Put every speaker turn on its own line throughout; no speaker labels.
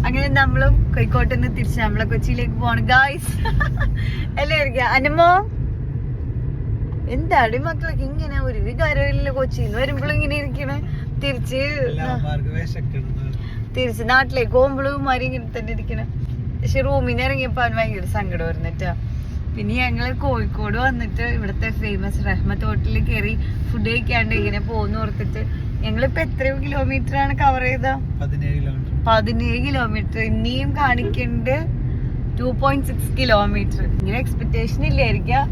അങ്ങനെ നമ്മളും കോഴിക്കോട്ട് നിന്ന് തിരിച്ച് നമ്മളെ കൊച്ചിയിലേക്ക് പോണം ഗായ്സ്. അല്ലേ അനുമോ? എന്താടി മക്കളൊക്കെ ഇങ്ങനെ ഒരു വികാരമില്ല, കൊച്ചിന്ന് വരുമ്പോഴും ഇങ്ങനെ ഇരിക്കണേ. തിരിച്ച് നാട്ടിലേക്ക് പോകുമ്പോഴും മാറി ഇങ്ങനെ തന്നെ ഇരിക്കണേ. പക്ഷെ റൂമിന് ഇറങ്ങിയപ്പോ അവന് ഭയങ്കര സങ്കടം വരുന്നിട്ടാ. പിന്നെ ഞങ്ങള് കോഴിക്കോട് വന്നിട്ട് ഇവിടുത്തെ ഫേമസ് റഹ്മത്ത് ഹോട്ടലിൽ കയറി ഫുഡ് കഴിക്കാണ്ട് ഇങ്ങനെ പോകുന്ന ഓർത്തിട്ട് ഞങ്ങളിപ്പോ എത്രയോ കിലോമീറ്റർ ആണ് കവർ ചെയ്ത? 17 കിലോമീറ്റർ. ഇനിയും കാണിക്കണ്ട് 2.6 കിലോമീറ്റർ. ഇങ്ങനെ എക്സ്പെക്ടേഷൻ ഇല്ലായിരിക്കാം.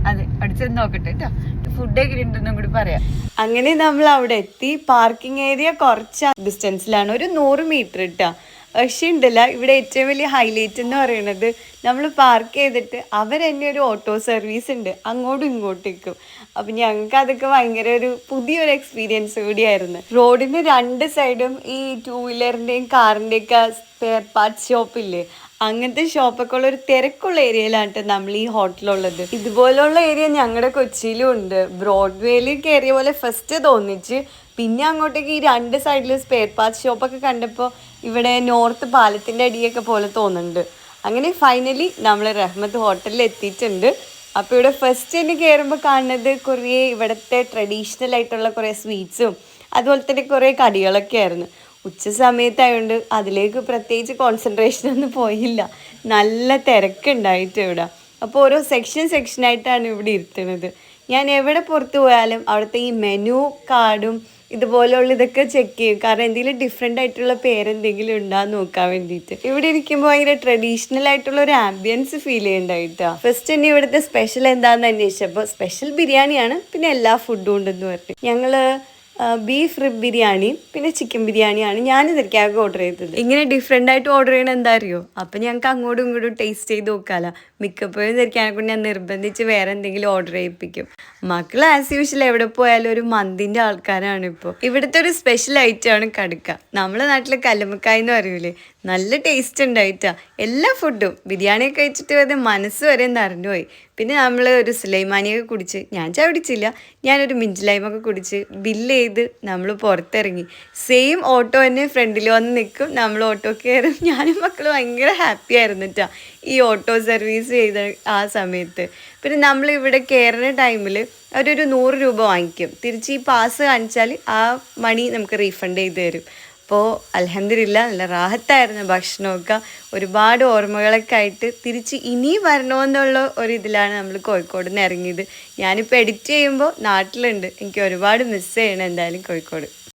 അതെ, അടിച്ചത് നോക്കട്ടെ കേട്ടോ. ഫുഡ് ഒക്കെ ഉണ്ടെന്നും കൂടി പറയാം. അങ്ങനെ നമ്മൾ അവിടെ എത്തി. പാർക്കിംഗ് ഏരിയ കുറച്ച് ഡിസ്റ്റൻസിലാണ്, ഒരു 100 മീറ്റർ ഇട്ടാ. പക്ഷെ ഉണ്ടല്ല, ഇവിടെ ഏറ്റവും വലിയ ഹൈലൈറ്റ് എന്ന് പറയുന്നത് നമ്മൾ പാർക്ക് ചെയ്തിട്ട് അവരെന്നെ ഒരു ഓട്ടോ സർവീസ് ഉണ്ട്, അങ്ങോട്ടും ഇങ്ങോട്ടേക്കും. അപ്പം ഞങ്ങൾക്ക് അതൊക്കെ ഭയങ്കര ഒരു പുതിയൊരു എക്സ്പീരിയൻസ് കൂടിയായിരുന്നു. റോഡിന് 2 സൈഡും ഈ 2 വീലറിൻ്റെയും കാറിൻ്റെയൊക്കെ സ്പെയർ പാർട്സ് ഷോപ്പില്ലേ, അങ്ങനത്തെ ഷോപ്പൊക്കെ ഉള്ള ഒരു തിരക്കുള്ള ഏരിയയിലാണ് നമ്മൾ ഈ ഹോട്ടലുള്ളത്. ഇതുപോലുള്ള ഏരിയ ഞങ്ങളുടെ കൊച്ചിയിലും ഉണ്ട്. ബ്രോഡ്വേയിൽ കയറിയ പോലെ ഫസ്റ്റ് തോന്നിച്ച്, പിന്നെ അങ്ങോട്ടേക്ക് ഈ 2 സൈഡിലും സ്പെയർ പാർട്സ് ഷോപ്പൊക്കെ കണ്ടപ്പോൾ ഇവിടെ നോർത്ത് പാലത്തിൻ്റെ അടിയൊക്കെ പോലെ തോന്നുന്നുണ്ട്. അങ്ങനെ ഫൈനലി നമ്മൾ റഹ്മത്ത് ഹോട്ടലിൽ എത്തിയിട്ടുണ്ട്. അപ്പോൾ ഇവിടെ ഫസ്റ്റ് തന്നെ കയറുമ്പോൾ കാണുന്നത് കുറേ ഇവിടുത്തെ ട്രഡീഷണൽ ആയിട്ടുള്ള കുറേ സ്വീറ്റ്സും അതുപോലെ തന്നെ കുറേ കടികളൊക്കെ ആയിരുന്നു. ഉച്ച സമയത്തായതുകൊണ്ട് അതിലേക്ക് പ്രത്യേകിച്ച് കോൺസെൻട്രേഷനൊന്നും പോയില്ല. നല്ല തിരക്കുണ്ടായിട്ട് ഇവിടെ. അപ്പോൾ ഓരോ സെക്ഷനായിട്ടാണ് ഇവിടെ ഇരുത്തുന്നത്. ഞാൻ എവിടെ പുറത്ത് പോയാലും അവിടുത്തെ ഈ മെനു കാർഡും ഇതുപോലെയുള്ള ഇതൊക്കെ ചെക്ക് ചെയ്യും. കാരണം എന്തെങ്കിലും ഡിഫറെൻ്റ് ആയിട്ടുള്ള പേരെന്തെങ്കിലും ഉണ്ടാന്ന് നോക്കാൻ വേണ്ടിയിട്ട്. ഇവിടെ ഇരിക്കുമ്പോൾ ഭയങ്കര ട്രഡീഷണൽ ആയിട്ടുള്ള ഒരു ആംബിയൻസ് ഫീൽ ചെയ്യുന്നുണ്ടായിട്ടാ. ഫസ്റ്റ് തന്നെ ഇവിടുത്തെ സ്പെഷ്യൽ എന്താണെന്ന് അന്വേഷിച്ചപ്പോൾ സ്പെഷ്യൽ ബിരിയാണിയാണ്, പിന്നെ എല്ലാ ഫുഡും ഉണ്ടെന്ന് പറഞ്ഞു. ഞങ്ങള് ബീഫ് റിബ് ബിരിയാണി പിന്നെ ചിക്കൻ ബിരിയാണിയാണ് ഞാനിതൊക്കെ ഓർഡർ ചെയ്തത്. ഇങ്ങനെ ഡിഫറെൻ്റ് ആയിട്ട് ഓർഡർ ചെയ്യണത് എന്താ അറിയോ? അപ്പം ഞങ്ങൾക്ക് അങ്ങോട്ടും ഇങ്ങോട്ടും ടേസ്റ്റ് ചെയ്ത് നോക്കാമല്ലോ. മിക്കപ്പോഴും ധരിക്കാനെ കൊണ്ട് ഞാൻ നിർബന്ധിച്ച് വേറെ എന്തെങ്കിലും ഓർഡർ ചെയ്യിപ്പിക്കും. മക്കൾ ആസ് യൂഷ്വൽ എവിടെ പോയാലും ഒരു മന്തിൻ്റെ ആൾക്കാരാണ് ഇപ്പോൾ. ഇവിടുത്തെ ഒരു സ്പെഷ്യൽ ഐറ്റമാണ് കടുക്ക. നമ്മളെ നാട്ടിൽ കല്ലുമ്മക്കായ എന്ന് പറയൂലേ, നല്ല ടേസ്റ്റ് ഉണ്ടായിട്ടാ. എല്ലാ ഫുഡും ബിരിയാണിയൊക്കെ കഴിച്ചിട്ട് അത് മനസ്സ് വരെ നിറഞ്ഞുപോയി. പിന്നെ നമ്മൾ ഒരു സുലൈമാനിയൊക്കെ കുടിച്ച്, ഞാൻ ചവിടിച്ചില്ല, ഞാനൊരു മിഞ്ചിലൈമൊക്കെ കുടിച്ച് ബില്ല് ചെയ്ത് നമ്മൾ പുറത്തിറങ്ങി. സെയിം ഓട്ടോ തന്നെ ഫ്രണ്ടിൽ വന്ന് നിൽക്കും, നമ്മൾ ഓട്ടോ കയറും. ഞാനും മക്കൾ ഭയങ്കര ഹാപ്പി ആയിരുന്നു കേട്ടോ ഈ ഓട്ടോ സർവീസ് ചെയ്ത ആ സമയത്ത്. പിന്നെ നമ്മളിവിടെ കയറുന്ന ടൈമിൽ അവരൊരു 100 രൂപ വാങ്ങിക്കും. തിരിച്ച് ഈ പാസ് കാണിച്ചാൽ ആ മണി നമുക്ക് റീഫണ്ട് ചെയ്ത് തരും. അപ്പോൾ അൽഹംദുലില്ലാ നല്ല റാഹത്തായിരുന്നു ഭക്ഷണമൊക്കെ. ഒരുപാട് ഓർമ്മകളൊക്കെ ആയിട്ട് തിരിച്ച് ഇനി വരണമെന്നുള്ള ഒരിതിലാണ് നമ്മൾ കോഴിക്കോട് നിന്ന് ഇറങ്ങിയത്. ഞാനിപ്പോൾ എഡിറ്റ് ചെയ്യുമ്പോൾ നാട്ടിലുണ്ട്. എനിക്ക് ഒരുപാട് മിസ് ചെയ്യണം എന്തായാലും കോഴിക്കോട്.